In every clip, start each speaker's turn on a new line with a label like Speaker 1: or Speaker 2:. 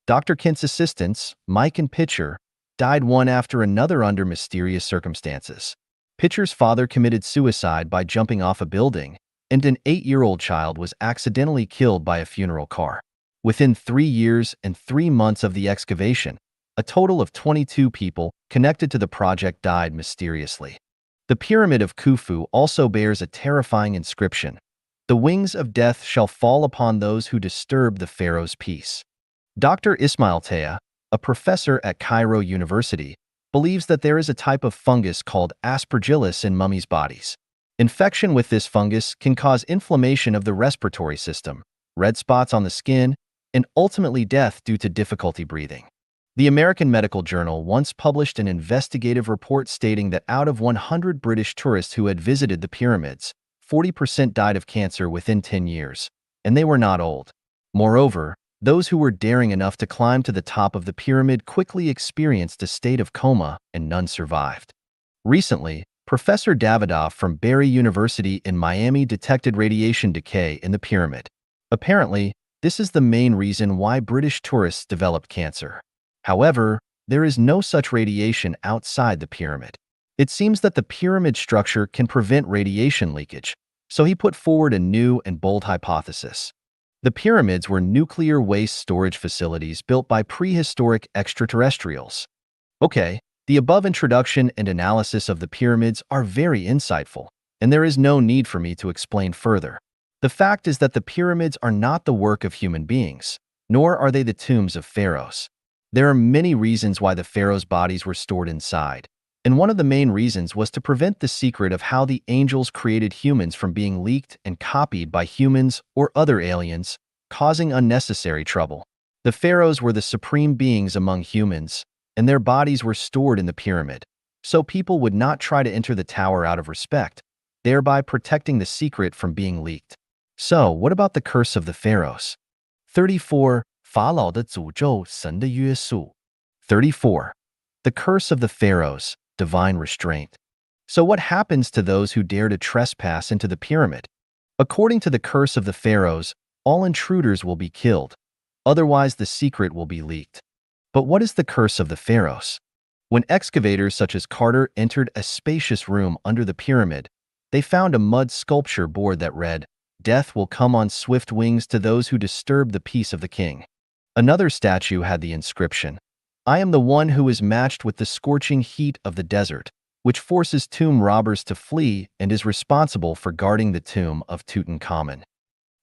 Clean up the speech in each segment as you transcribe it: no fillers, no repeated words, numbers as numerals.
Speaker 1: Dr. Kent's assistants, Mike and Pitcher, died one after another under mysterious circumstances. Pitcher's father committed suicide by jumping off a building, and an 8-year-old child was accidentally killed by a funeral car. Within 3 years and 3 months of the excavation, a total of 22 people connected to the project died mysteriously. The Pyramid of Khufu also bears a terrifying inscription: "The wings of death shall fall upon those who disturb the pharaoh's peace." Dr. Ismail Taya, a professor at Cairo University, believes that there is a type of fungus called Aspergillus in mummies' bodies. Infection with this fungus can cause inflammation of the respiratory system, red spots on the skin, and ultimately death due to difficulty breathing. The American Medical Journal once published an investigative report stating that out of 100 British tourists who had visited the pyramids, 40% died of cancer within 10 years, and they were not old. Moreover, those who were daring enough to climb to the top of the pyramid quickly experienced a state of coma, and none survived. Recently, Professor Davidoff from Barry University in Miami detected radiation decay in the pyramid. Apparently, this is the main reason why British tourists developed cancer. However, there is no such radiation outside the pyramid. It seems that the pyramid structure can prevent radiation leakage, so he put forward a new and bold hypothesis. The pyramids were nuclear waste storage facilities built by prehistoric extraterrestrials. Okay, the above introduction and analysis of the pyramids are very insightful, and there is no need for me to explain further. The fact is that the pyramids are not the work of human beings, nor are they the tombs of pharaohs. There are many reasons why the pharaohs' bodies were stored inside, and one of the main reasons was to prevent the secret of how the angels created humans from being leaked and copied by humans or other aliens, causing unnecessary trouble. The pharaohs were the supreme beings among humans, and their bodies were stored in the pyramid, so people would not try to enter the tower out of respect, thereby protecting the secret from being leaked. So, what about the curse of the pharaohs? 34. 法老的诅咒，神的约束. 34. The curse of the pharaohs, divine restraint. So what happens to those who dare to trespass into the pyramid? According to the curse of the pharaohs, all intruders will be killed. Otherwise, the secret will be leaked. But what is the curse of the pharaohs? When excavators such as Carter entered a spacious room under the pyramid, they found a mud sculpture board that read, "Death will come on swift wings to those who disturb the peace of the king." Another statue had the inscription, "I am the one who is matched with the scorching heat of the desert," which forces tomb robbers to flee and is responsible for guarding the tomb of Tutankhamun.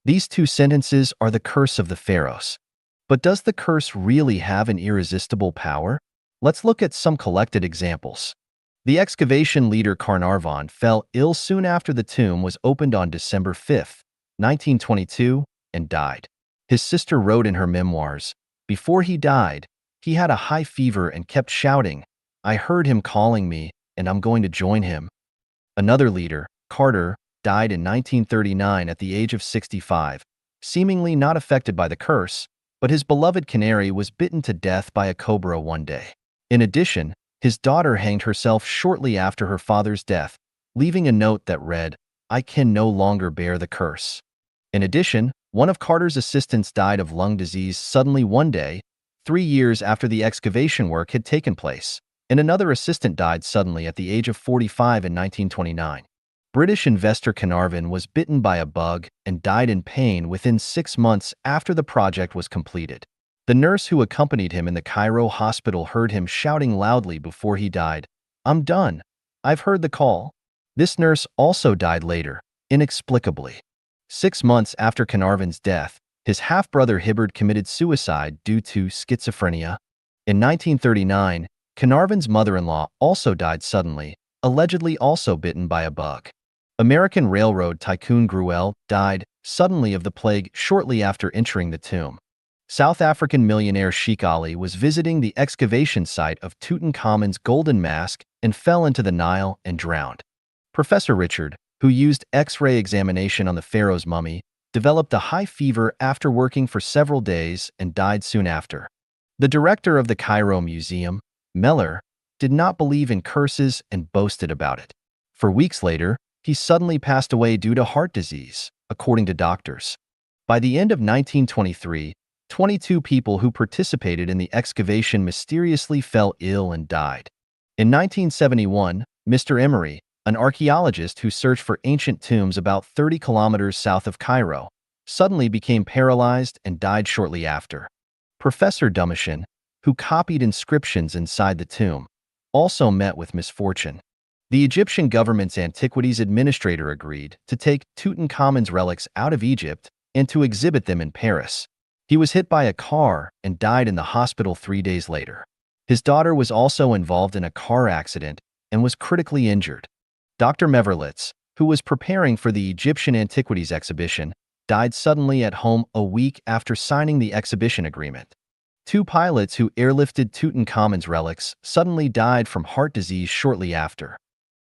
Speaker 1: These two sentences are the curse of the pharaohs. But does the curse really have an irresistible power? Let's look at some collected examples. The excavation leader Carnarvon fell ill soon after the tomb was opened on December 5, 1922, and died. His sister wrote in her memoirs, "Before he died, he had a high fever and kept shouting, 'I heard him calling me, and I'm going to join him.'" Another leader, Carter, died in 1939 at the age of 65, seemingly not affected by the curse, but his beloved canary was bitten to death by a cobra one day. In addition, his daughter hanged herself shortly after her father's death, leaving a note that read, "I can no longer bear the curse." In addition, one of Carter's assistants died of lung disease suddenly one day, 3 years after the excavation work had taken place, and another assistant died suddenly at the age of 45 in 1929. British investor Carnarvon was bitten by a bug and died in pain within 6 months after the project was completed. The nurse who accompanied him in the Cairo hospital heard him shouting loudly before he died, "I'm done. I've heard the call." This nurse also died later, inexplicably. 6 months after Carnarvon's death, his half-brother Hibbard committed suicide due to schizophrenia. In 1939, Carnarvon's mother-in-law also died suddenly, allegedly also bitten by a bug. American railroad tycoon Gruelle died suddenly of the plague shortly after entering the tomb. South African millionaire Sheikh Ali was visiting the excavation site of Tutankhamun's golden mask and fell into the Nile and drowned. Professor Richard, who used X-ray examination on the pharaoh's mummy, developed a high fever after working for several days and died soon after. The director of the Cairo Museum, Meller, did not believe in curses and boasted about it. For weeks later, he suddenly passed away due to heart disease, according to doctors. By the end of 1923, 22 people who participated in the excavation mysteriously fell ill and died. In 1971, Mr. Emery, an archaeologist who searched for ancient tombs about 30 kilometers south of Cairo, suddenly became paralyzed and died shortly after. Professor Domitian, who copied inscriptions inside the tomb, also met with misfortune. The Egyptian government's antiquities administrator agreed to take Tutankhamun's relics out of Egypt and to exhibit them in Paris. He was hit by a car and died in the hospital 3 days later. His daughter was also involved in a car accident and was critically injured. Dr. Meverlitz, who was preparing for the Egyptian Antiquities exhibition, died suddenly at home a week after signing the exhibition agreement. 2 pilots who airlifted Tutankhamun's relics suddenly died from heart disease shortly after.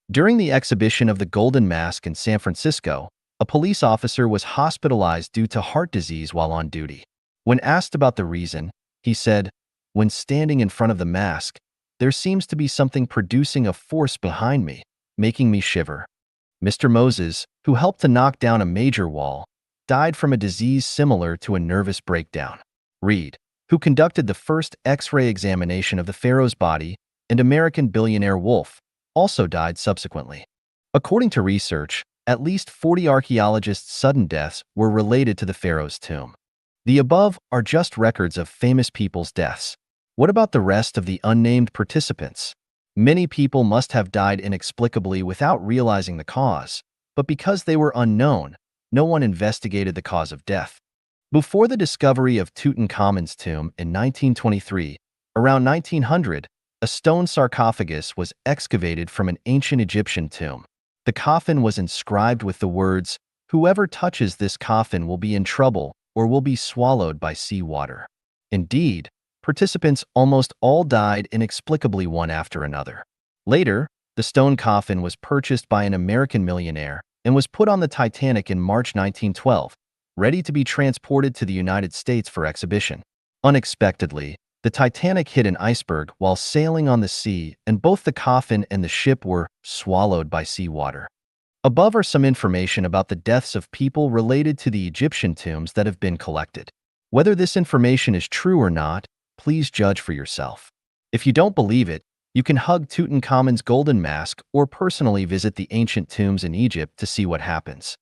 Speaker 1: During the exhibition of the Golden Mask in San Francisco, a police officer was hospitalized due to heart disease while on duty. When asked about the reason, he said, "When standing in front of the mask, there seems to be something producing a force behind me, making me shiver." Mr. Moses, who helped to knock down a major wall, died from a disease similar to a nervous breakdown. Reed, who conducted the first X-ray examination of the pharaoh's body, and American billionaire Wolf, also died subsequently. According to research, at least 40 archaeologists' sudden deaths were related to the pharaoh's tomb. The above are just records of famous people's deaths. What about the rest of the unnamed participants? Many people must have died inexplicably without realizing the cause, but because they were unknown, no one investigated the cause of death. Before the discovery of Tutankhamun's tomb in 1923, around 1900, a stone sarcophagus was excavated from an ancient Egyptian tomb. The coffin was inscribed with the words, "Whoever touches this coffin will be in trouble or will be swallowed by sea water." Indeed, participants almost all died inexplicably one after another. Later, the stone coffin was purchased by an American millionaire and was put on the Titanic in March 1912, ready to be transported to the United States for exhibition. Unexpectedly, the Titanic hit an iceberg while sailing on the sea, and both the coffin and the ship were swallowed by seawater. Above are some information about the deaths of people related to the Egyptian tombs that have been collected. Whether this information is true or not, please judge for yourself. If you don't believe it, you can hug Tutankhamun's golden mask or personally visit the ancient tombs in Egypt to see what happens.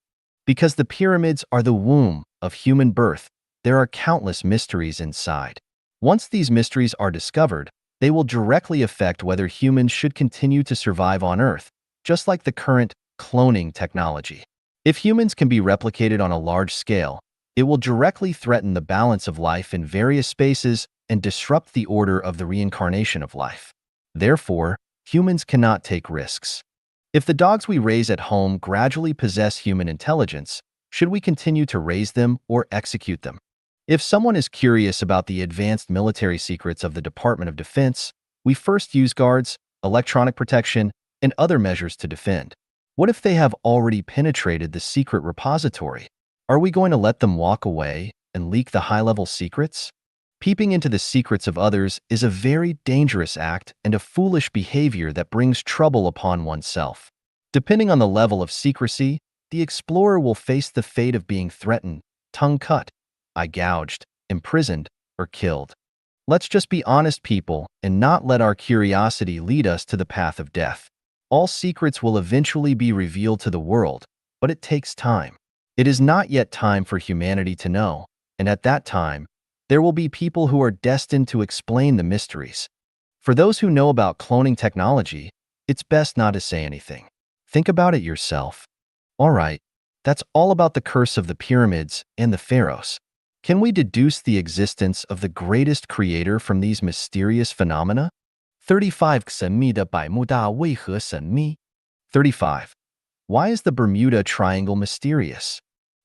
Speaker 1: Because the pyramids are the womb of human birth, there are countless mysteries inside. Once these mysteries are discovered, they will directly affect whether humans should continue to survive on Earth, just like the current cloning technology. If humans can be replicated on a large scale, it will directly threaten the balance of life in various spaces and disrupt the order of the reincarnation of life. Therefore, humans cannot take risks. If the dogs we raise at home gradually possess human intelligence, should we continue to raise them or execute them? If someone is curious about the advanced military secrets of the Department of Defense, we first use guards, electronic protection, and other measures to defend. What if they have already penetrated the secret repository? Are we going to let them walk away and leak the high-level secrets? Peeping into the secrets of others is a very dangerous act and a foolish behavior that brings trouble upon oneself. Depending on the level of secrecy, the explorer will face the fate of being threatened, tongue cut, eye gouged, imprisoned, or killed. Let's just be honest people and not let our curiosity lead us to the path of death. All secrets will eventually be revealed to the world, but it takes time. It is not yet time for humanity to know, and at that time, there will be people who are destined to explain the mysteries. For those who know about cloning technology, it's best not to say anything. Think about it yourself. Alright, that's all about the curse of the pyramids and the pharaohs. Can we deduce the existence of the greatest creator from these mysterious phenomena? 35. 神秘的百慕大为何神秘? 35. Why is the Bermuda Triangle mysterious?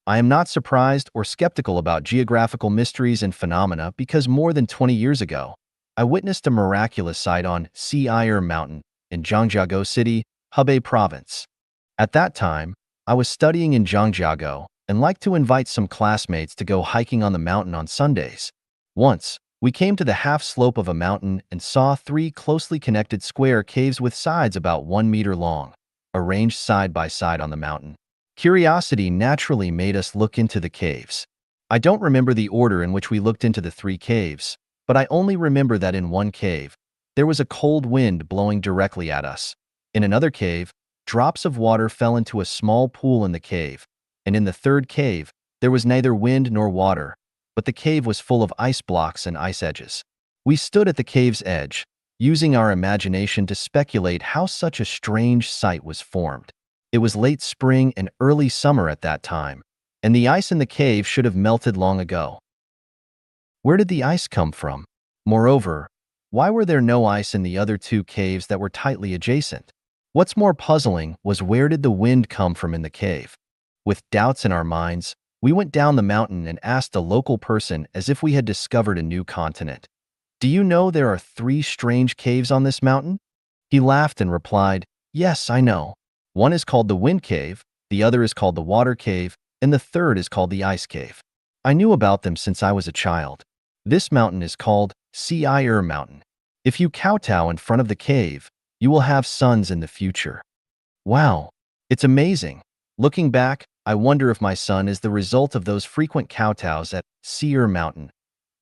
Speaker 1: I am not surprised or skeptical about geographical mysteries and phenomena because more than 20 years ago, I witnessed a miraculous sight on Sea Mountain in Zhangjiago City, Hebei Province. At that time, I was studying in Zhangjiago and liked to invite some classmates to go hiking on the mountain on Sundays. Once, we came to the half slope of a mountain and saw 3 closely connected square caves with sides about 1 meter long, arranged side by side on the mountain. Curiosity naturally made us look into the caves. I don't remember the order in which we looked into the three caves, but I only remember that in one cave, there was a cold wind blowing directly at us. In another cave, drops of water fell into a small pool in the cave, and in the third cave, there was neither wind nor water, but the cave was full of ice blocks and ice edges. We stood at the cave's edge, using our imagination to speculate how such a strange sight was formed. It was late spring and early summer at that time, and the ice in the cave should have melted long ago. Where did the ice come from? Moreover, why were there no ice in the other two caves that were tightly adjacent? What's more puzzling was where did the wind come from in the cave? With doubts in our minds, we went down the mountain and asked a local person as if we had discovered a new continent. Do you know there are 3 strange caves on this mountain? He laughed and replied, yes, I know. One is called the Wind Cave, the other is called the Water Cave, and the third is called the Ice Cave. I knew about them since I was a child. This mountain is called Seir Mountain. If you kowtow in front of the cave, you will have sons in the future. Wow, it's amazing. Looking back, I wonder if my son is the result of those frequent kowtows at Seir Mountain.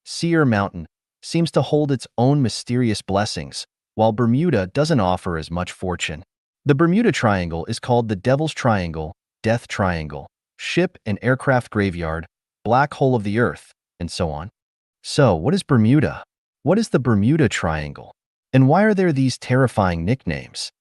Speaker 1: Seir Mountain seems to hold its own mysterious blessings, while Bermuda doesn't offer as much fortune. The Bermuda Triangle is called the Devil's Triangle, Death Triangle, Ship and Aircraft Graveyard, Black Hole of the Earth, and so on. So, what is Bermuda? What is the Bermuda Triangle? And why are there these terrifying nicknames?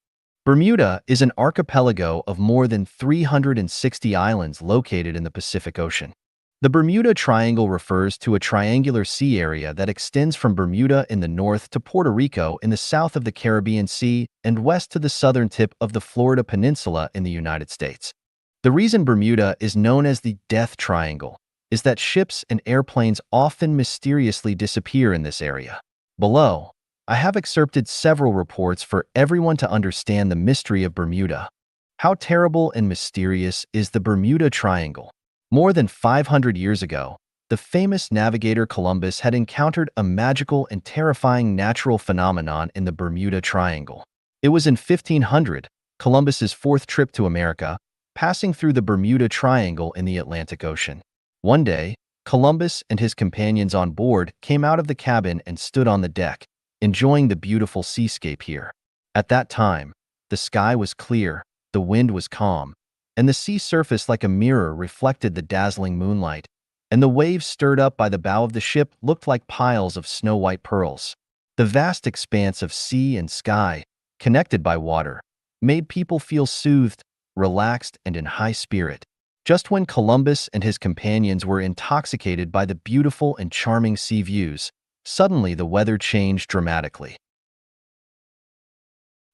Speaker 1: Bermuda is an archipelago of more than 360 islands located in the Pacific Ocean. The Bermuda Triangle refers to a triangular sea area that extends from Bermuda in the north to Puerto Rico in the south of the Caribbean Sea and west to the southern tip of the Florida Peninsula in the United States. The reason Bermuda is known as the Death Triangle is that ships and airplanes often mysteriously disappear in this area. Below, I have excerpted several reports for everyone to understand the mystery of Bermuda. How terrible and mysterious is the Bermuda Triangle? More than 500 years ago, the famous navigator Columbus had encountered a magical and terrifying natural phenomenon in the Bermuda Triangle. It was in 1500, Columbus's 4th trip to America, passing through the Bermuda Triangle in the Atlantic Ocean. One day, Columbus and his companions on board came out of the cabin and stood on the deck, enjoying the beautiful seascape here. At that time, the sky was clear, the wind was calm, and the sea surface like a mirror reflected the dazzling moonlight, and the waves stirred up by the bow of the ship looked like piles of snow-white pearls. The vast expanse of sea and sky, connected by water, made people feel soothed, relaxed, and in high spirit. Just when Columbus and his companions were intoxicated by the beautiful and charming sea views, suddenly the weather changed dramatically.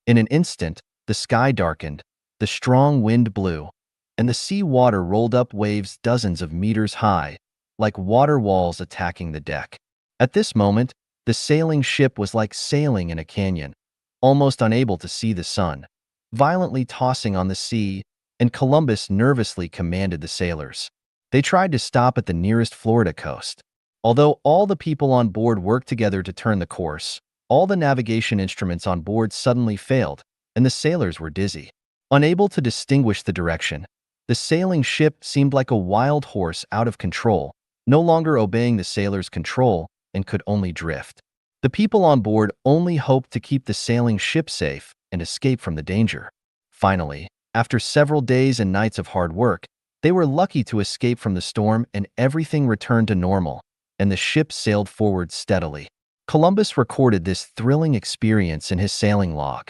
Speaker 1: In an instant, the sky darkened, the strong wind blew, and the sea water rolled up waves dozens of meters high, like water walls attacking the deck. At this moment, the sailing ship was like sailing in a canyon, almost unable to see the sun, violently tossing on the sea, and Columbus nervously commanded the sailors. They tried to stop at the nearest Florida coast. Although all the people on board worked together to turn the course, all the navigation instruments on board suddenly failed, and the sailors were dizzy. Unable to distinguish the direction, the sailing ship seemed like a wild horse out of control, no longer obeying the sailors' control, and could only drift. The people on board only hoped to keep the sailing ship safe and escape from the danger. Finally, after several days and nights of hard work, they were lucky to escape from the storm and everything returned to normal, and the ship sailed forward steadily. Columbus recorded this thrilling experience in his sailing log.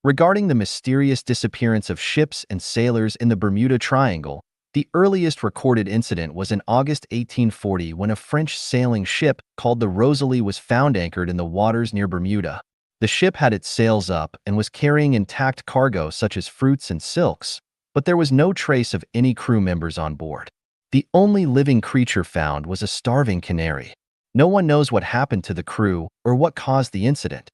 Speaker 1: Regarding the mysterious disappearance of ships and sailors in the Bermuda Triangle, the earliest recorded incident was in August 1840 when a French sailing ship called the Rosalie was found anchored in the waters near Bermuda. The ship had its sails up and was carrying intact cargo such as fruits and silks, but there was no trace of any crew members on board. The only living creature found was a starving canary. No one knows what happened to the crew or what caused the incident.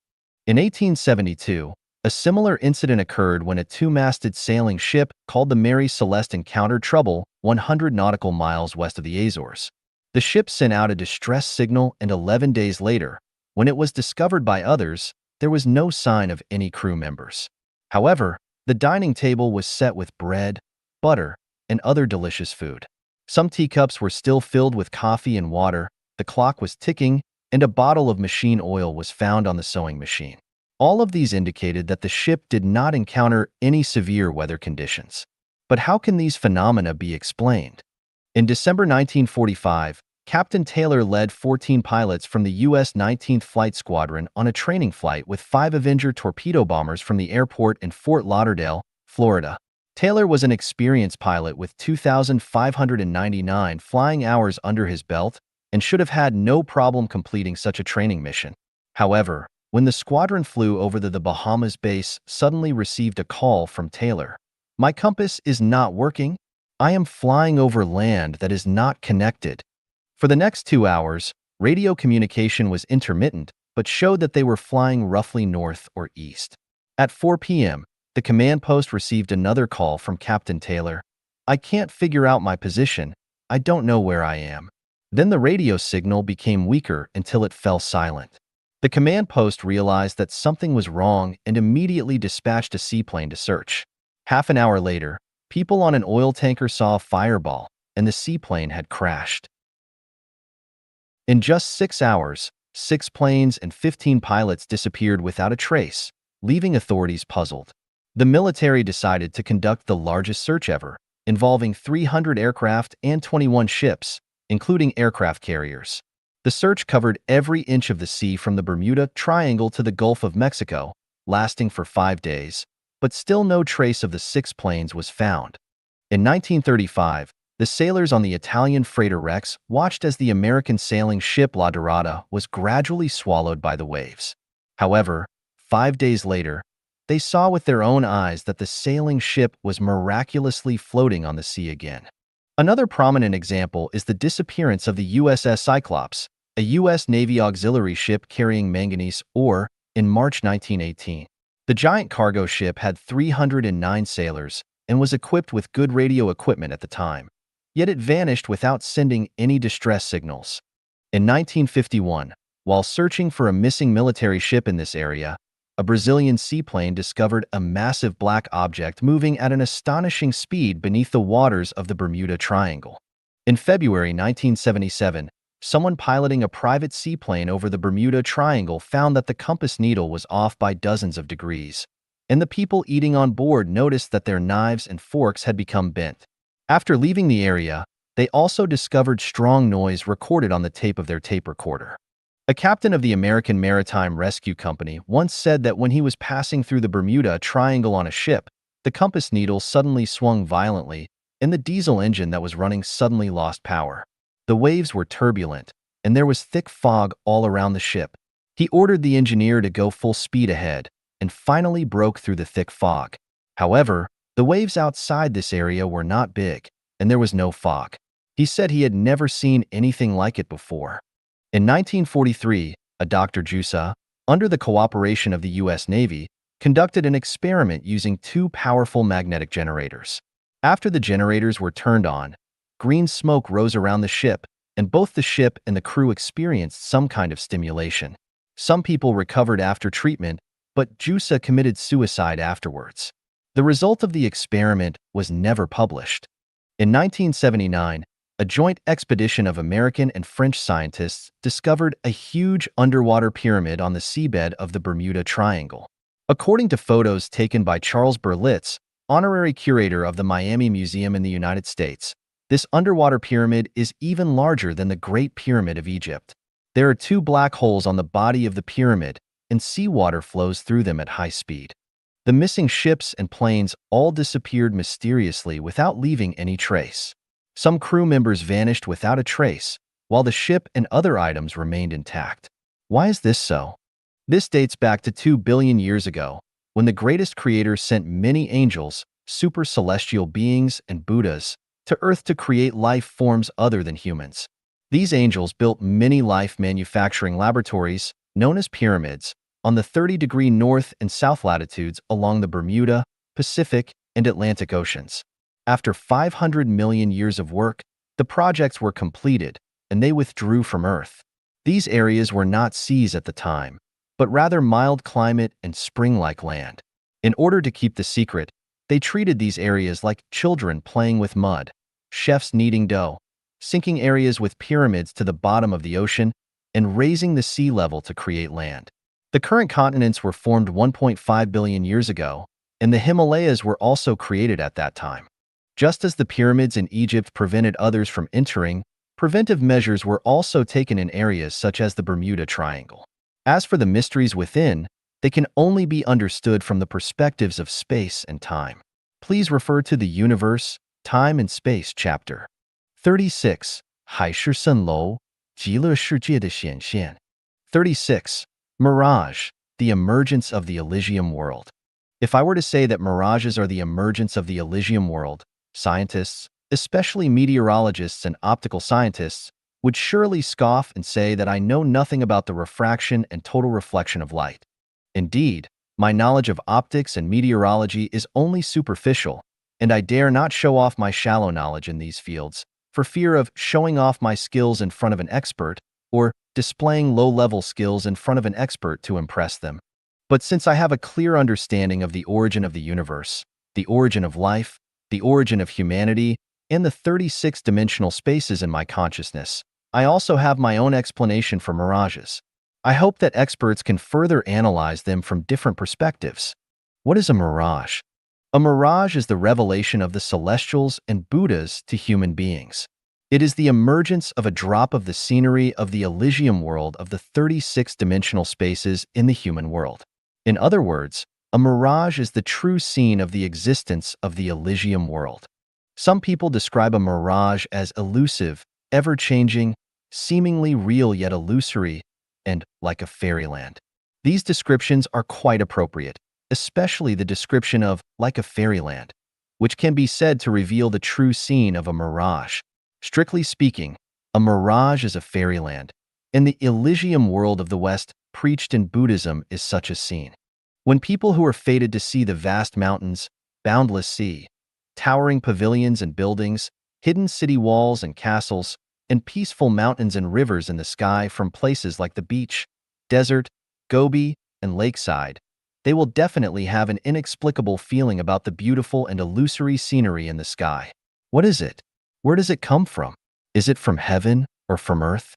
Speaker 1: In 1872, a similar incident occurred when a 2-masted sailing ship called the Mary Celeste encountered trouble 100 nautical miles west of the Azores. The ship sent out a distress signal, and 11 days later, when it was discovered by others, there was no sign of any crew members. However, the dining table was set with bread, butter, and other delicious food. Some teacups were still filled with coffee and water, the clock was ticking, and a bottle of machine oil was found on the sewing machine. All of these indicated that the ship did not encounter any severe weather conditions. But how can these phenomena be explained? In December 1945, Captain Taylor led 14 pilots from the U.S. 19th Flight Squadron on a training flight with 5 Avenger torpedo bombers from the airport in Fort Lauderdale, Florida. Taylor was an experienced pilot with 2,599 flying hours under his belt and should have had no problem completing such a training mission. However, when the squadron flew over the Bahamas base, suddenly received a call from Taylor. "My compass is not working. I am flying over land that is not connected." For the next 2 hours, radio communication was intermittent, but showed that they were flying roughly north or east. At 4 p.m., the command post received another call from Captain Taylor. "I can't figure out my position. I don't know where I am." Then the radio signal became weaker until it fell silent. The command post realized that something was wrong and immediately dispatched a seaplane to search. Half an hour later, people on an oil tanker saw a fireball, and the seaplane had crashed. In just 6 hours, 6 planes and 15 pilots disappeared without a trace, leaving authorities puzzled. The military decided to conduct the largest search ever, involving 300 aircraft and 21 ships, including aircraft carriers. The search covered every inch of the sea from the Bermuda Triangle to the Gulf of Mexico, lasting for 5 days, but still no trace of the 6 planes was found. In 1935, the sailors on the Italian freighter Rex watched as the American sailing ship La Dorada was gradually swallowed by the waves. However, 5 days later, they saw with their own eyes that the sailing ship was miraculously floating on the sea again. Another prominent example is the disappearance of the USS Cyclops, a U.S. Navy auxiliary ship carrying manganese ore, in March 1918. The giant cargo ship had 309 sailors and was equipped with good radio equipment at the time. Yet it vanished without sending any distress signals. In 1951, while searching for a missing military ship in this area, a Brazilian seaplane discovered a massive black object moving at an astonishing speed beneath the waters of the Bermuda Triangle. In February 1977, someone piloting a private seaplane over the Bermuda Triangle found that the compass needle was off by dozens of degrees, and the people eating on board noticed that their knives and forks had become bent. After leaving the area, they also discovered strong noise recorded on the tape of their tape recorder. A captain of the American Maritime Rescue Company once said that when he was passing through the Bermuda Triangle on a ship, the compass needle suddenly swung violently, and the diesel engine that was running suddenly lost power. The waves were turbulent, and there was thick fog all around the ship. He ordered the engineer to go full speed ahead, and finally broke through the thick fog. However, the waves outside this area were not big, and there was no fog. He said he had never seen anything like it before. In 1943, a Dr. Jusa, under the cooperation of the U.S. Navy, conducted an experiment using 2 powerful magnetic generators. After the generators were turned on, green smoke rose around the ship, and both the ship and the crew experienced some kind of stimulation. Some people recovered after treatment, but Jusa committed suicide afterwards. The result of the experiment was never published. In 1979, a joint expedition of American and French scientists discovered a huge underwater pyramid on the seabed of the Bermuda Triangle. According to photos taken by Charles Berlitz, honorary curator of the Miami Museum in the United States, this underwater pyramid is even larger than the Great Pyramid of Egypt. There are 2 black holes on the body of the pyramid, and seawater flows through them at high speed. The missing ships and planes all disappeared mysteriously without leaving any trace. Some crew members vanished without a trace, while the ship and other items remained intact. Why is this so? This dates back to 2 billion years ago, when the greatest creator sent many angels, super celestial beings, and Buddhas to Earth to create life forms other than humans. These angels built many life manufacturing laboratories, known as pyramids, on the 30-degree north and south latitudes along the Bermuda, Pacific, and Atlantic Oceans. After 500 million years of work, the projects were completed, and they withdrew from Earth. These areas were not seas at the time, but rather mild climate and spring-like land. In order to keep the secret, they treated these areas like children playing with mud. chefs kneading dough, sinking areas with pyramids to the bottom of the ocean, and raising the sea level to create land. The current continents were formed 1.5 billion years ago, and the Himalayas were also created at that time. Just as the pyramids in Egypt prevented others from entering, preventive measures were also taken in areas such as the Bermuda Triangle. As for the mysteries within, they can only be understood from the perspectives of space and time. Please refer to the Universe, Time and Space chapter. 36. 海市蜃楼，极乐世界的显现. 36. Mirage, the emergence of the Elysium world. If I were to say that mirages are the emergence of the Elysium world, scientists, especially meteorologists and optical scientists, would surely scoff and say that I know nothing about the refraction and total reflection of light. Indeed, my knowledge of optics and meteorology is only superficial, and I dare not show off my shallow knowledge in these fields, for fear of showing off my skills in front of an expert, or displaying low-level skills in front of an expert to impress them. But since I have a clear understanding of the origin of the universe, the origin of life, the origin of humanity, and the 36-dimensional spaces in my consciousness, I also have my own explanation for mirages. I hope that experts can further analyze them from different perspectives. What is a mirage? A mirage is the revelation of the celestials and Buddhas to human beings. It is the emergence of a drop of the scenery of the Elysium world of the 36-dimensional spaces in the human world. In other words, a mirage is the true scene of the existence of the Elysium world. Some people describe a mirage as elusive, ever-changing, seemingly real yet illusory, and like a fairyland. These descriptions are quite appropriate, especially the description of like a fairyland, which can be said to reveal the true scene of a mirage. Strictly speaking, a mirage is a fairyland, and the Elysium world of the West preached in Buddhism is such a scene. When people who are fated to see the vast mountains, boundless sea, towering pavilions and buildings, hidden city walls and castles, and peaceful mountains and rivers in the sky from places like the beach, desert, Gobi, and lakeside, they will definitely have an inexplicable feeling about the beautiful and illusory scenery in the sky. What is it? Where does it come from? Is it from heaven or from Earth?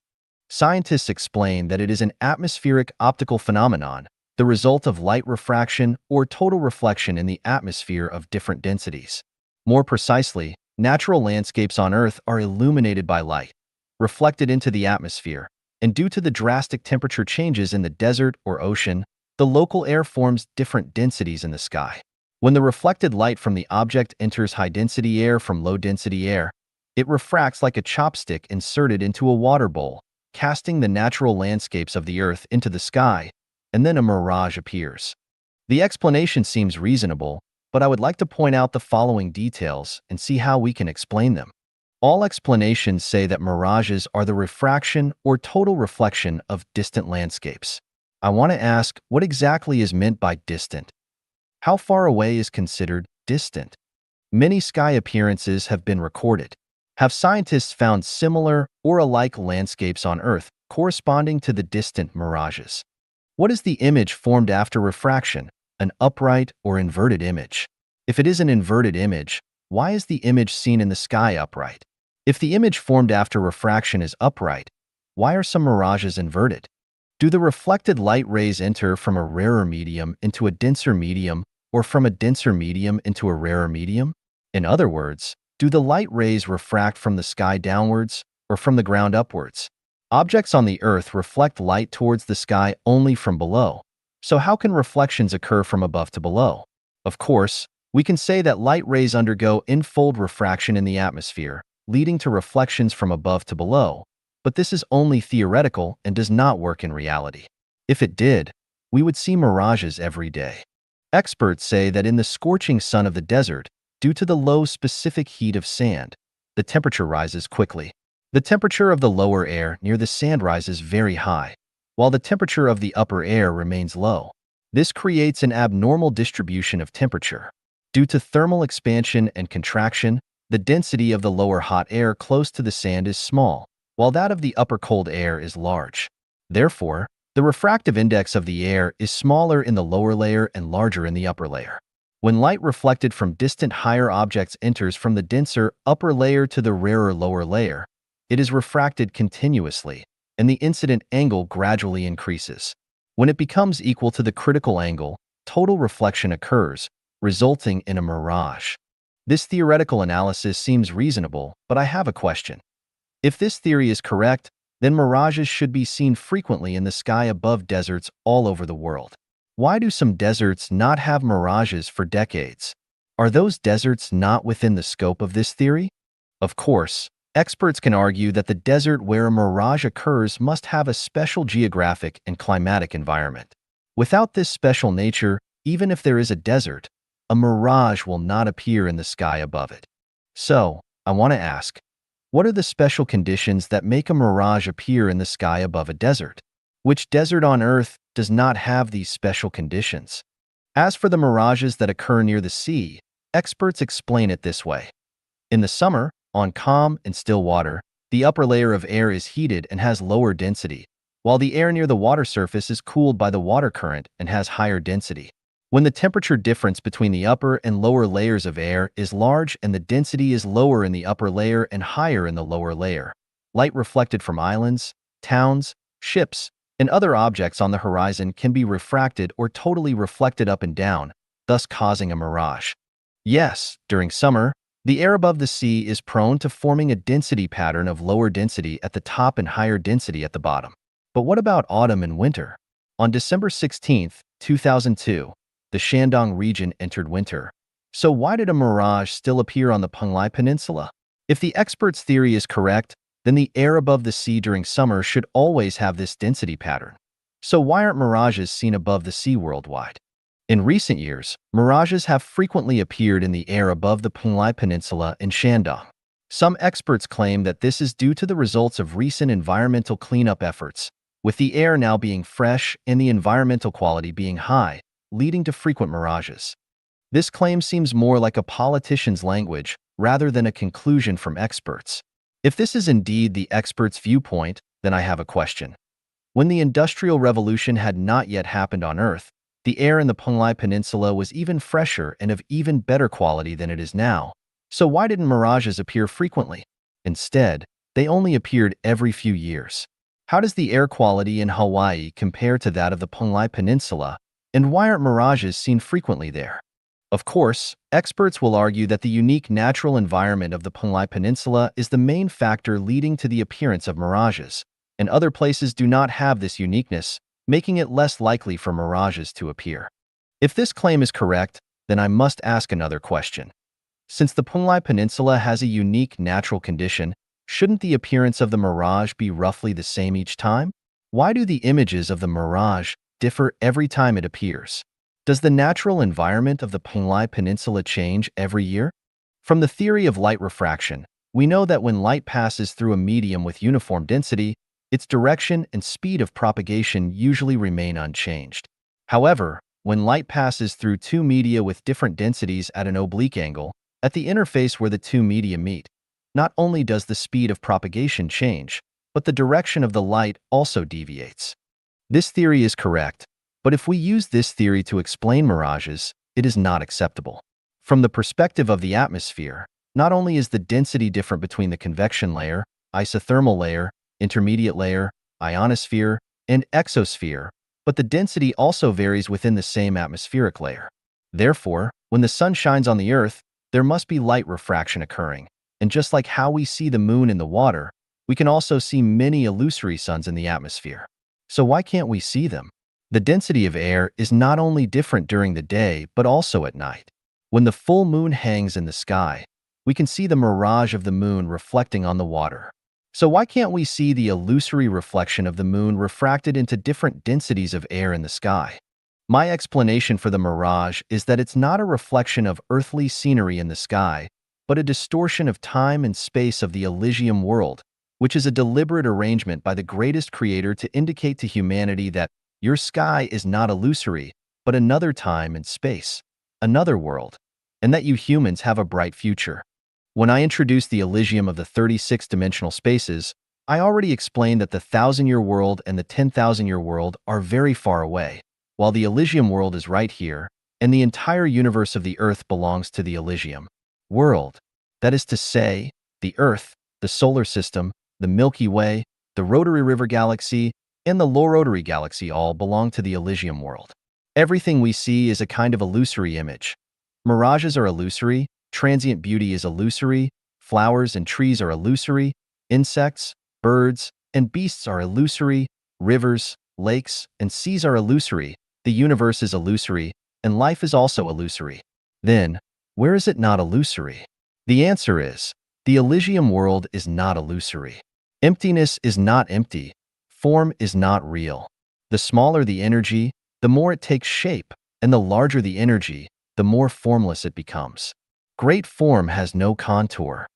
Speaker 1: Scientists explain that it is an atmospheric optical phenomenon, the result of light refraction or total reflection in the atmosphere of different densities. More precisely, natural landscapes on Earth are illuminated by light, reflected into the atmosphere, and due to the drastic temperature changes in the desert or ocean, the local air forms different densities in the sky. When the reflected light from the object enters high-density air from low-density air, it refracts like a chopstick inserted into a water bowl, casting the natural landscapes of the Earth into the sky, and then a mirage appears. The explanation seems reasonable, but I would like to point out the following details and see how we can explain them. All explanations say that mirages are the refraction or total reflection of distant landscapes. I want to ask, what exactly is meant by distant? How far away is considered distant? Many sky appearances have been recorded. Have scientists found similar or alike landscapes on Earth corresponding to the distant mirages? What is the image formed after refraction, an upright or inverted image? If it is an inverted image, why is the image seen in the sky upright? If the image formed after refraction is upright, why are some mirages inverted? Do the reflected light rays enter from a rarer medium into a denser medium or from a denser medium into a rarer medium? In other words, do the light rays refract from the sky downwards or from the ground upwards? Objects on the Earth reflect light towards the sky only from below. So how can reflections occur from above to below? Of course, we can say that light rays undergo infold refraction in the atmosphere, leading to reflections from above to below, but this is only theoretical and does not work in reality. If it did, we would see mirages every day. Experts say that in the scorching sun of the desert, due to the low specific heat of sand, the temperature rises quickly. The temperature of the lower air near the sand rises very high, while the temperature of the upper air remains low. This creates an abnormal distribution of temperature. Due to thermal expansion and contraction, the density of the lower hot air close to the sand is small, while that of the upper cold air is large. Therefore, the refractive index of the air is smaller in the lower layer and larger in the upper layer. When light reflected from distant higher objects enters from the denser upper layer to the rarer lower layer, it is refracted continuously, and the incident angle gradually increases. When it becomes equal to the critical angle, total reflection occurs, resulting in a mirage. This theoretical analysis seems reasonable, but I have a question. If this theory is correct, then mirages should be seen frequently in the sky above deserts all over the world. Why do some deserts not have mirages for decades? Are those deserts not within the scope of this theory? Of course, experts can argue that the desert where a mirage occurs must have a special geographic and climatic environment. Without this special nature, even if there is a desert, a mirage will not appear in the sky above it. So, I want to ask, what are the special conditions that make a mirage appear in the sky above a desert? Which desert on Earth does not have these special conditions? As for the mirages that occur near the sea, experts explain it this way. In the summer, on calm and still water, the upper layer of air is heated and has lower density, while the air near the water surface is cooled by the water current and has higher density. When the temperature difference between the upper and lower layers of air is large and the density is lower in the upper layer and higher in the lower layer, light reflected from islands, towns, ships, and other objects on the horizon can be refracted or totally reflected up and down, thus causing a mirage. Yes, during summer, the air above the sea is prone to forming a density pattern of lower density at the top and higher density at the bottom. But what about autumn and winter? On December 16, 2002, the Shandong region entered winter. So why did a mirage still appear on the Penglai Peninsula? If the experts' theory is correct, then the air above the sea during summer should always have this density pattern. So why aren't mirages seen above the sea worldwide? In recent years, mirages have frequently appeared in the air above the Penglai Peninsula in Shandong. Some experts claim that this is due to the results of recent environmental cleanup efforts, with the air now being fresh and the environmental quality being high, leading to frequent mirages. This claim seems more like a politician's language rather than a conclusion from experts. If this is indeed the experts' viewpoint, then I have a question. When the Industrial Revolution had not yet happened on Earth, the air in the Penglai Peninsula was even fresher and of even better quality than it is now. So why didn't mirages appear frequently? Instead, they only appeared every few years. How does the air quality in Hawaii compare to that of the Penglai Peninsula, and why aren't mirages seen frequently there? Of course, experts will argue that the unique natural environment of the Penglai Peninsula is the main factor leading to the appearance of mirages, and other places do not have this uniqueness, making it less likely for mirages to appear. If this claim is correct, then I must ask another question. Since the Penglai Peninsula has a unique natural condition, shouldn't the appearance of the mirage be roughly the same each time? Why do the images of the mirage differ every time it appears? Does the natural environment of the Penglai Peninsula change every year? From the theory of light refraction, we know that when light passes through a medium with uniform density, its direction and speed of propagation usually remain unchanged. However, when light passes through two media with different densities at an oblique angle, at the interface where the two media meet, not only does the speed of propagation change, but the direction of the light also deviates. This theory is correct, but if we use this theory to explain mirages, it is not acceptable. From the perspective of the atmosphere, not only is the density different between the convection layer, isothermal layer, intermediate layer, ionosphere, and exosphere, but the density also varies within the same atmospheric layer. Therefore, when the sun shines on the Earth, there must be light refraction occurring, and just like how we see the moon in the water, we can also see many illusory suns in the atmosphere. So why can't we see them? The density of air is not only different during the day, but also at night. When the full moon hangs in the sky, we can see the mirage of the moon reflecting on the water. So why can't we see the illusory reflection of the moon refracted into different densities of air in the sky? My explanation for the mirage is that it's not a reflection of earthly scenery in the sky, but a distortion of time and space of the Elysium world, which is a deliberate arrangement by the greatest creator to indicate to humanity that your sky is not illusory, but another time and space, another world, and that you humans have a bright future. When I introduced the Elysium of the 36-dimensional spaces, I already explained that the 1,000-year world and the 10,000-year world are very far away, while the Elysium world is right here, and the entire universe of the Earth belongs to the Elysium world. That is to say, the Earth, the Solar System, the Milky Way, the Rotary River Galaxy, and the Low Rotary Galaxy all belong to the Elysium world. Everything we see is a kind of illusory image. Mirages are illusory, transient beauty is illusory, flowers and trees are illusory, insects, birds, and beasts are illusory, rivers, lakes, and seas are illusory, the universe is illusory, and life is also illusory. Then, where is it not illusory? The answer is, the Elysium world is not illusory. Emptiness is not empty. Form is not real. The smaller the energy, the more it takes shape, and the larger the energy, the more formless it becomes. Great form has no contour.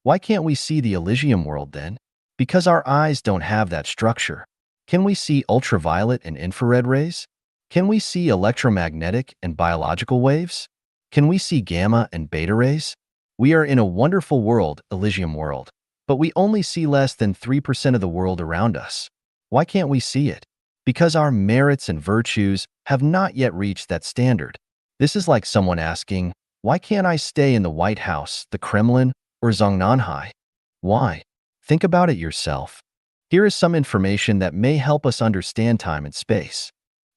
Speaker 1: Why can't we see the Elysium world then? Because our eyes don't have that structure. Can we see ultraviolet and infrared rays? Can we see electromagnetic and biological waves? Can we see gamma and beta rays? We are in a wonderful world, Elysium world, but we only see less than 3% of the world around us. Why can't we see it? Because our merits and virtues have not yet reached that standard. This is like someone asking, why can't I stay in the White House, the Kremlin, or Zhongnanhai? Why? Think about it yourself. Here is some information that may help us understand time and space.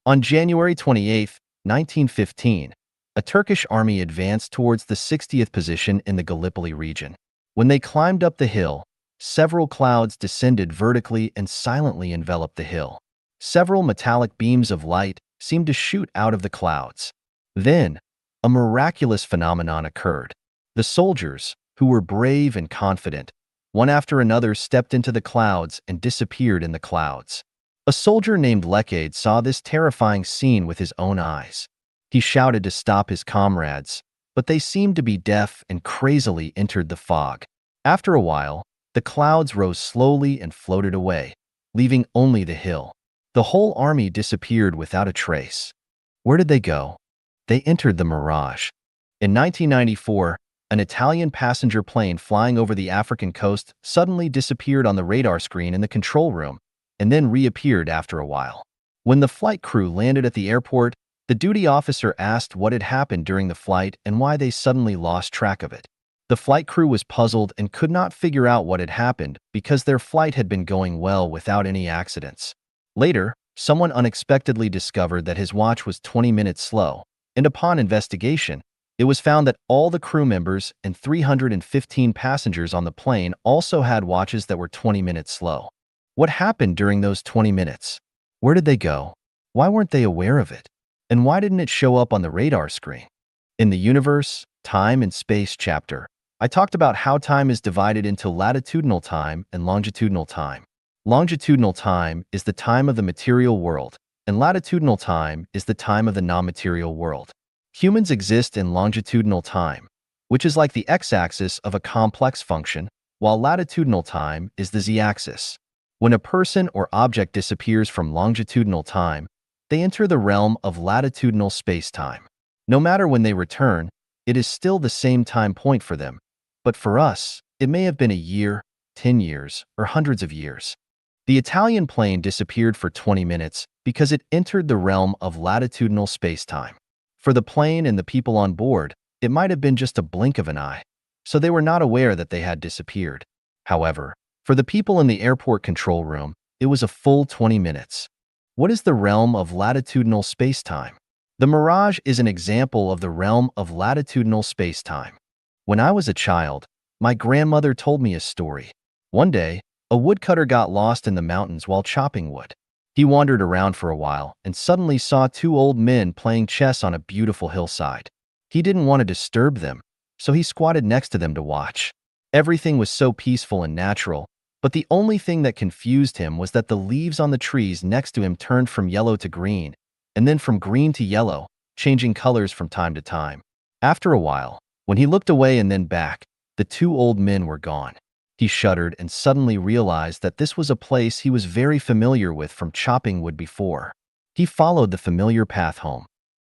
Speaker 1: On January 28, 1915, a Turkish army advanced towards the 60th position in the Gallipoli region. When they climbed up the hill, several clouds descended vertically and silently enveloped the hill. Several metallic beams of light seemed to shoot out of the clouds. Then, a miraculous phenomenon occurred. The soldiers, who were brave and confident, one after another stepped into the clouds and disappeared in the clouds. A soldier named Lekade saw this terrifying scene with his own eyes. He shouted to stop his comrades, but they seemed to be deaf and crazily entered the fog. After a while, the clouds rose slowly and floated away, leaving only the hill. The whole army disappeared without a trace. Where did they go? They entered the mirage. In 1994, an Italian passenger plane flying over the African coast suddenly disappeared on the radar screen in the control room and then reappeared after a while. When the flight crew landed at the airport, the duty officer asked what had happened during the flight and why they suddenly lost track of it. The flight crew was puzzled and could not figure out what had happened because their flight had been going well without any accidents. Later, someone unexpectedly discovered that his watch was 20 minutes slow, and upon investigation, it was found that all the crew members and 315 passengers on the plane also had watches that were 20 minutes slow. What happened during those 20 minutes? Where did they go? Why weren't they aware of it? And why didn't it show up on the radar screen? In the Universe, Time and Space chapter, I talked about how time is divided into latitudinal time and longitudinal time. Longitudinal time is the time of the material world, and latitudinal time is the time of the non-material world. Humans exist in longitudinal time, which is like the x-axis of a complex function, while latitudinal time is the z-axis. When a person or object disappears from longitudinal time, they enter the realm of latitudinal space-time. No matter when they return, it is still the same time point for them, but for us, it may have been a year, 10 years, or hundreds of years. The Italian plane disappeared for 20 minutes because it entered the realm of latitudinal space-time. For the plane and the people on board, it might have been just a blink of an eye, so they were not aware that they had disappeared. However, for the people in the airport control room, it was a full 20 minutes. What is the realm of latitudinal space-time? The Mirage is an example of the realm of latitudinal space-time. When I was a child, my grandmother told me a story. One day, a woodcutter got lost in the mountains while chopping wood. He wandered around for a while and suddenly saw two old men playing chess on a beautiful hillside. He didn't want to disturb them, so he squatted next to them to watch. Everything was so peaceful and natural, but the only thing that confused him was that the leaves on the trees next to him turned from yellow to green, and then from green to yellow, changing colors from time to time. After a while, when he looked away and then back, the two old men were gone. He shuddered and suddenly realized that this was a place he was very familiar with from chopping wood before. He followed the familiar path home.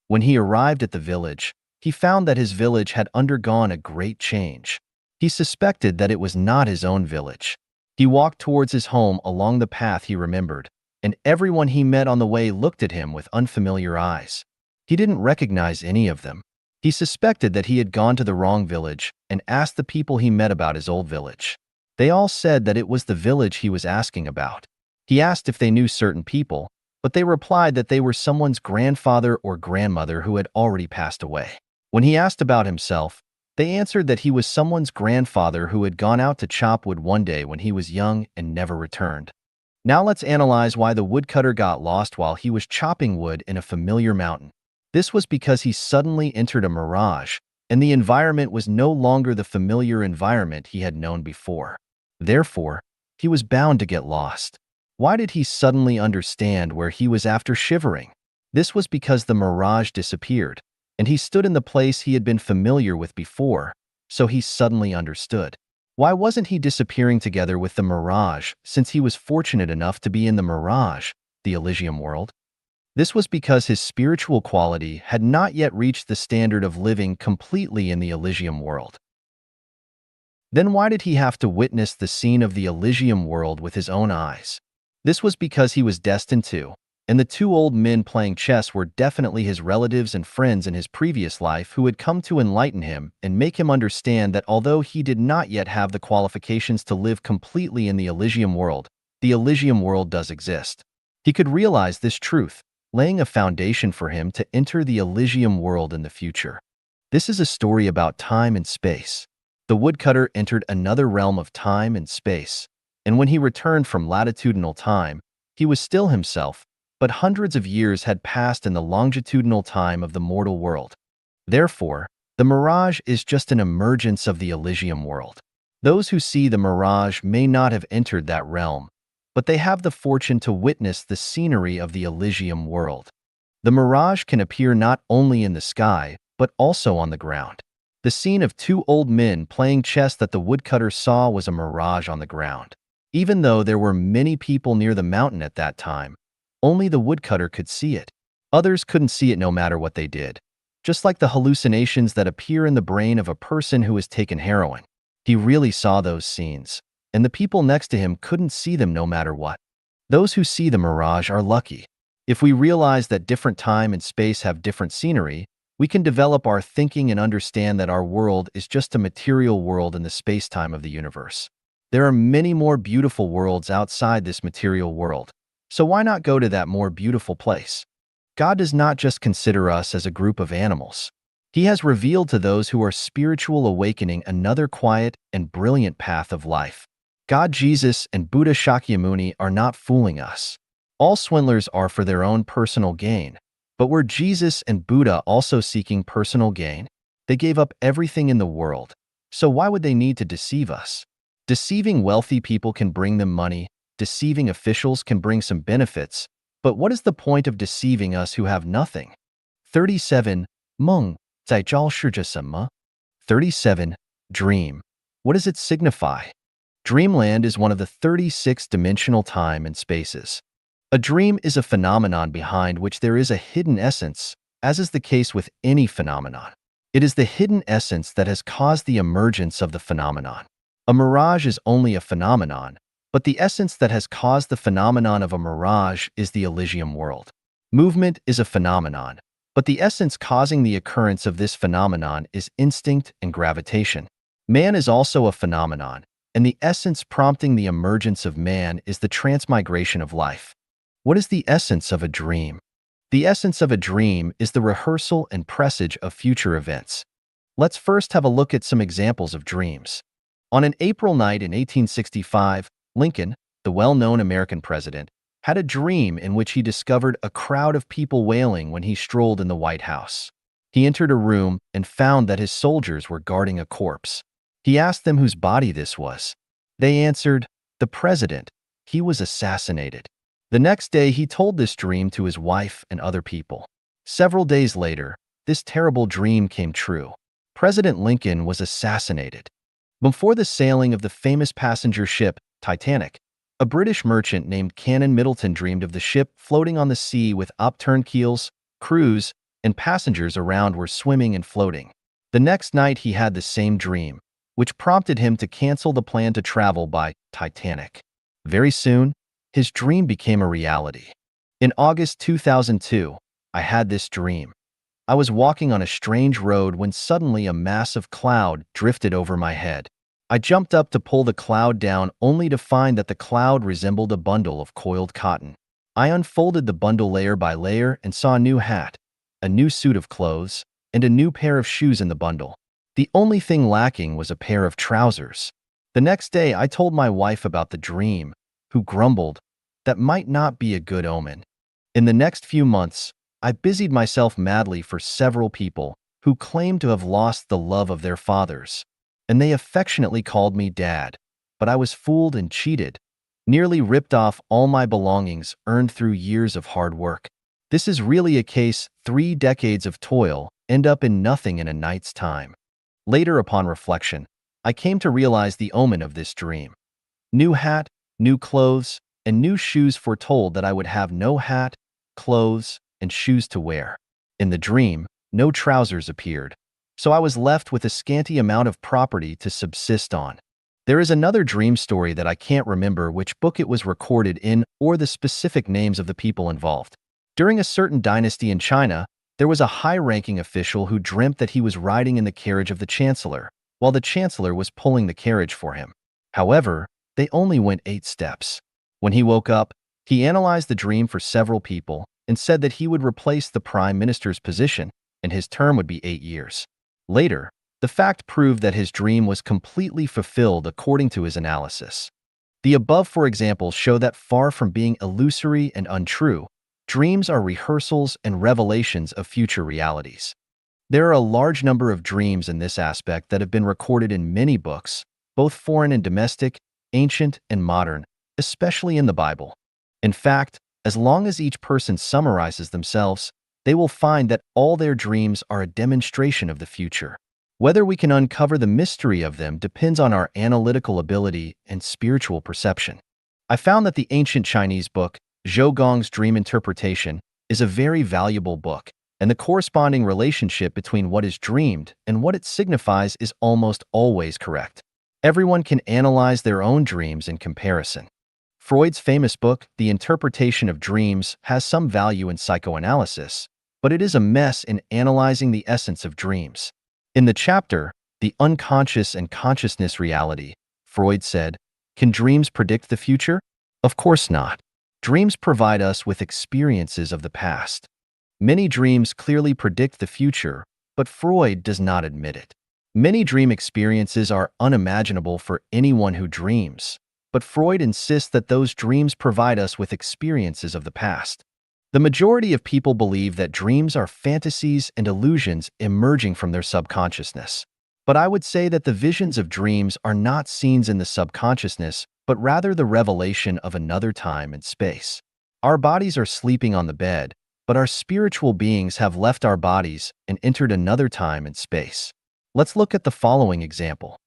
Speaker 1: When he arrived at the village, he found that his village had undergone a great change. He suspected that it was not his own village. He walked towards his home along the path he remembered, and everyone he met on the way looked at him with unfamiliar eyes. He didn't recognize any of them. He suspected that he had gone to the wrong village and asked the people he met about his old village. They all said that it was the village he was asking about. He asked if they knew certain people, but they replied that they were someone's grandfather or grandmother who had already passed away. When he asked about himself, they answered that he was someone's grandfather who had gone out to chop wood one day when he was young and never returned. Now let's analyze why the woodcutter got lost while he was chopping wood in a familiar mountain. This was because he suddenly entered a mirage, and the environment was no longer the familiar environment he had known before. Therefore, he was bound to get lost. Why did he suddenly understand where he was after shivering? This was because the mirage disappeared, and he stood in the place he had been familiar with before, so he suddenly understood. Why wasn't he disappearing together with the mirage, since he was fortunate enough to be in the mirage, the Elysium world? This was because his spiritual quality had not yet reached the standard of living completely in the Elysium world. Then why did he have to witness the scene of the Elysium world with his own eyes? This was because he was destined to, and the two old men playing chess were definitely his relatives and friends in his previous life who had come to enlighten him and make him understand that although he did not yet have the qualifications to live completely in the Elysium world does exist. He could realize this truth, laying a foundation for him to enter the Elysium world in the future. This is a story about time and space. The woodcutter entered another realm of time and space, and when he returned from latitudinal time, he was still himself, but hundreds of years had passed in the longitudinal time of the mortal world. Therefore, the mirage is just an emergence of the Elysium world. Those who see the mirage may not have entered that realm, but they have the fortune to witness the scenery of the Elysium world. The mirage can appear not only in the sky, but also on the ground. The scene of two old men playing chess that the woodcutter saw was a mirage on the ground. Even though there were many people near the mountain at that time, only the woodcutter could see it. Others couldn't see it no matter what they did, just like the hallucinations that appear in the brain of a person who has taken heroin. He really saw those scenes, and the people next to him couldn't see them no matter what. Those who see the mirage are lucky. If we realize that different time and space have different scenery, we can develop our thinking and understand that our world is just a material world in the space-time of the universe. There are many more beautiful worlds outside this material world. So why not go to that more beautiful place? God does not just consider us as a group of animals. He has revealed to those who are spiritual awakening another quiet and brilliant path of life. God, Jesus, and Buddha Shakyamuni are not fooling us. All swindlers are for their own personal gain. But were Jesus and Buddha also seeking personal gain? They gave up everything in the world. So why would they need to deceive us? Deceiving wealthy people can bring them money. Deceiving officials can bring some benefits, but what is the point of deceiving us who have nothing? 37. 梦在昭示着什么? 37. Dream. What does it signify? Dreamland is one of the 36-dimensional time and spaces. A dream is a phenomenon behind which there is a hidden essence, as is the case with any phenomenon. It is the hidden essence that has caused the emergence of the phenomenon. A mirage is only a phenomenon, but the essence that has caused the phenomenon of a mirage is the Elysium world. Movement is a phenomenon, but the essence causing the occurrence of this phenomenon is instinct and gravitation. Man is also a phenomenon, and the essence prompting the emergence of man is the transmigration of life. What is the essence of a dream? The essence of a dream is the rehearsal and presage of future events. Let's first have a look at some examples of dreams. On an April night in 1865, Lincoln, the well-known American president, had a dream in which he discovered a crowd of people wailing when he strolled in the White House. He entered a room and found that his soldiers were guarding a corpse. He asked them whose body this was. They answered, "The president. He was assassinated." The next day, he told this dream to his wife and other people. Several days later, this terrible dream came true. President Lincoln was assassinated. Before the sailing of the famous passenger ship Titanic, a British merchant named Canon Middleton dreamed of the ship floating on the sea with upturned keels, crews, and passengers around were swimming and floating. The next night he had the same dream, which prompted him to cancel the plan to travel by Titanic. Very soon, his dream became a reality. In August 2002, I had this dream. I was walking on a strange road when suddenly a massive cloud drifted over my head. I jumped up to pull the cloud down only to find that the cloud resembled a bundle of coiled cotton. I unfolded the bundle layer by layer and saw a new hat, a new suit of clothes, and a new pair of shoes in the bundle. The only thing lacking was a pair of trousers. The next day, I told my wife about the dream, who grumbled, "That might not be a good omen." In the next few months, I busied myself madly for several people who claimed to have lost the love of their fathers, and they affectionately called me Dad. But I was fooled and cheated, nearly ripped off all my belongings earned through years of hard work. This is really a case 3 decades of toil end up in nothing in a night's time. Later, upon reflection, I came to realize the omen of this dream. New hat, new clothes, and new shoes foretold that I would have no hat, clothes, and shoes to wear. In the dream, no trousers appeared, so I was left with a scanty amount of property to subsist on. There is another dream story that I can't remember which book it was recorded in or the specific names of the people involved. During a certain dynasty in China, there was a high-ranking official who dreamt that he was riding in the carriage of the chancellor, while the chancellor was pulling the carriage for him. However, they only went 8 steps. When he woke up, he analyzed the dream for several people and said that he would replace the prime minister's position and his term would be 8 years. Later, the fact proved that his dream was completely fulfilled according to his analysis. The above, for example, show that far from being illusory and untrue, dreams are rehearsals and revelations of future realities. There are a large number of dreams in this aspect that have been recorded in many books, both foreign and domestic, ancient and modern, especially in the Bible. In fact, as long as each person summarizes themselves, they will find that all their dreams are a demonstration of the future. Whether we can uncover the mystery of them depends on our analytical ability and spiritual perception. I found that the ancient Chinese book, Zhou Gong's Dream Interpretation, is a very valuable book, and the corresponding relationship between what is dreamed and what it signifies is almost always correct. Everyone can analyze their own dreams in comparison. Freud's famous book, The Interpretation of Dreams, has some value in psychoanalysis, but it is a mess in analyzing the essence of dreams. In the chapter, The Unconscious and Consciousness Reality, Freud said, "Can dreams predict the future? Of course not. Dreams provide us with experiences of the past. Many dreams clearly predict the future, but Freud does not admit it. Many dream experiences are unimaginable for anyone who dreams, but Freud insists that those dreams provide us with experiences of the past. The majority of people believe that dreams are fantasies and illusions emerging from their subconsciousness. But I would say that the visions of dreams are not scenes in the subconsciousness, but rather the revelation of another time and space. Our bodies are sleeping on the bed, but our spiritual beings have left our bodies and entered another time and space. Let's look at the following example.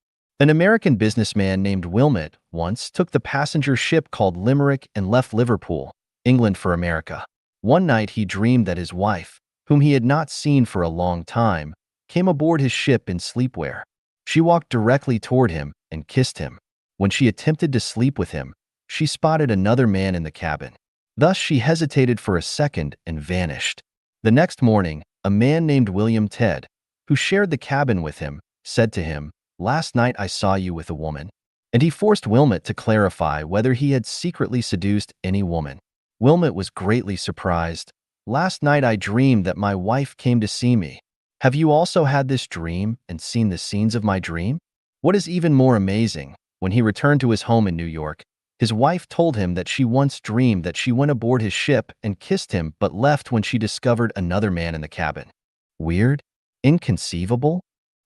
Speaker 1: An American businessman named Wilmot once took the passenger ship called Limerick and left Liverpool, England for America. One night he dreamed that his wife, whom he had not seen for a long time, came aboard his ship in sleepwear. She walked directly toward him and kissed him. When she attempted to sleep with him, she spotted another man in the cabin. Thus she hesitated for a second and vanished. The next morning, a man named William Ted, who shared the cabin with him, said to him, "Last night I saw you with a woman." And he forced Wilmot to clarify whether he had secretly seduced any woman. Wilmot was greatly surprised. "Last night I dreamed that my wife came to see me. Have you also had this dream and seen the scenes of my dream?" What is even more amazing, when he returned to his home in New York, his wife told him that she once dreamed that she went aboard his ship and kissed him but left when she discovered another man in the cabin. Weird? Inconceivable?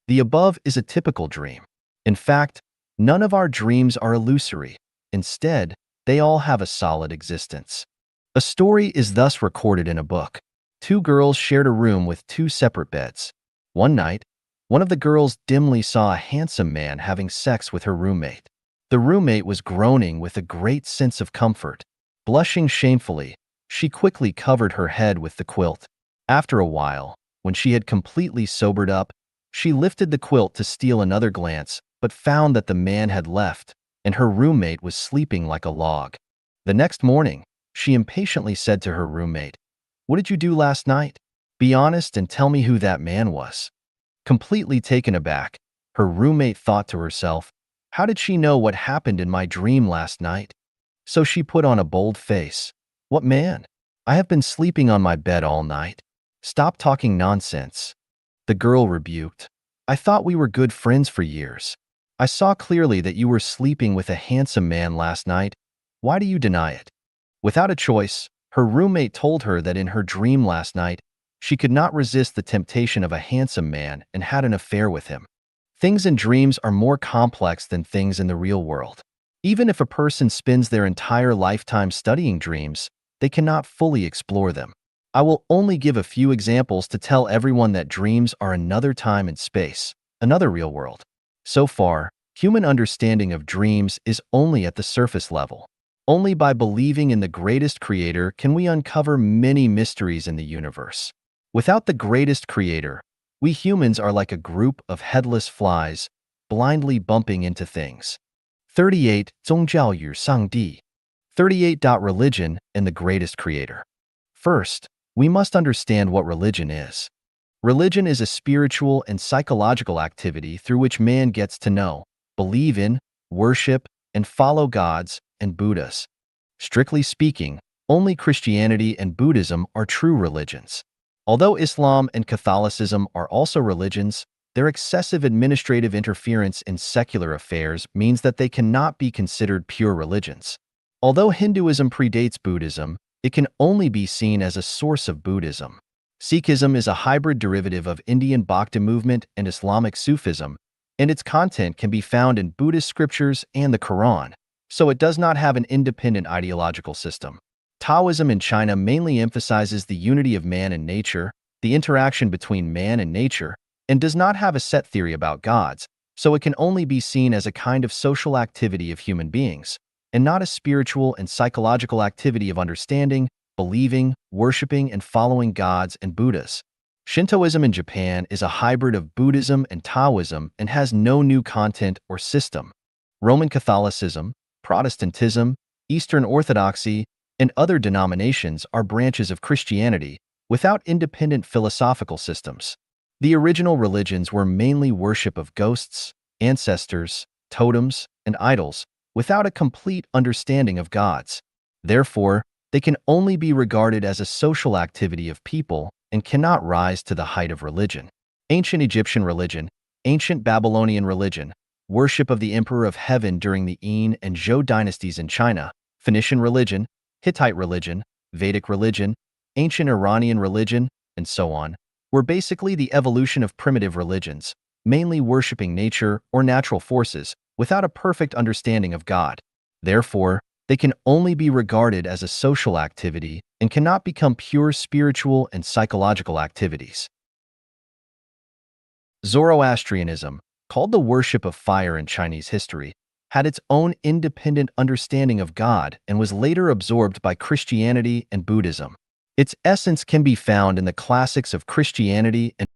Speaker 1: The above is a typical dream. In fact, none of our dreams are illusory. Instead, they all have a solid existence. A story is thus recorded in a book. 2 girls shared a room with 2 separate beds. One night, one of the girls dimly saw a handsome man having sex with her roommate. The roommate was groaning with a great sense of comfort. Blushing shamefully, she quickly covered her head with the quilt. After a while, when she had completely sobered up, she lifted the quilt to steal another glance, but found that the man had left, and her roommate was sleeping like a log. The next morning, she impatiently said to her roommate, "What did you do last night?" Be honest and tell me who that man was." Completely taken aback, her roommate thought to herself, "How did she know what happened in my dream last night?" So she put on a bold face. "What man? I have been sleeping on my bed all night. Stop talking nonsense." The girl rebuked. "I thought we were good friends for years. I saw clearly that you were sleeping with a handsome man last night. Why do you deny it?" Without a choice, her roommate told her that in her dream last night, she could not resist the temptation of a handsome man and had an affair with him. Things in dreams are more complex than things in the real world. Even if a person spends their entire lifetime studying dreams, they cannot fully explore them. I will only give a few examples to tell everyone that dreams are another time and space, another real world. So far, human understanding of dreams is only at the surface level. Only by believing in the greatest creator can we uncover many mysteries in the universe. Without the greatest creator, we humans are like a group of headless flies, blindly bumping into things. 38. 宗教与上帝. 38. Religion and the greatest creator. First, we must understand what religion is. Religion is a spiritual and psychological activity through which man gets to know, believe in, worship, and follow gods and Buddhas. Strictly speaking, only Christianity and Buddhism are true religions. Although Islam and Catholicism are also religions, their excessive administrative interference in secular affairs means that they cannot be considered pure religions. Although Hinduism predates Buddhism, it can only be seen as a source of Buddhism. Sikhism is a hybrid derivative of Indian Bhakti movement and Islamic Sufism, and its content can be found in Buddhist scriptures and the Quran, so it does not have an independent ideological system. Taoism in China mainly emphasizes the unity of man and nature, the interaction between man and nature, and does not have a set theory about gods, so it can only be seen as a kind of social activity of human beings, and not a spiritual and psychological activity of understanding, believing, worshiping, and following gods and Buddhas. Shintoism in Japan is a hybrid of Buddhism and Taoism and has no new content or system. Roman Catholicism, Protestantism, Eastern Orthodoxy, and other denominations are branches of Christianity without independent philosophical systems. The original religions were mainly worship of ghosts, ancestors, totems, and idols, without a complete understanding of gods. Therefore, they can only be regarded as a social activity of people and cannot rise to the height of religion. Ancient Egyptian religion, ancient Babylonian religion, worship of the Emperor of Heaven during the Yin and Zhou dynasties in China, Phoenician religion, Hittite religion, Vedic religion, ancient Iranian religion, and so on, were basically the evolution of primitive religions, mainly worshipping nature or natural forces without a perfect understanding of God. Therefore, they can only be regarded as a social activity and cannot become pure spiritual and psychological activities. Zoroastrianism, called the worship of fire in Chinese history, had its own independent understanding of God and was later absorbed by Christianity and Buddhism. Its essence can be found in the classics of Christianity and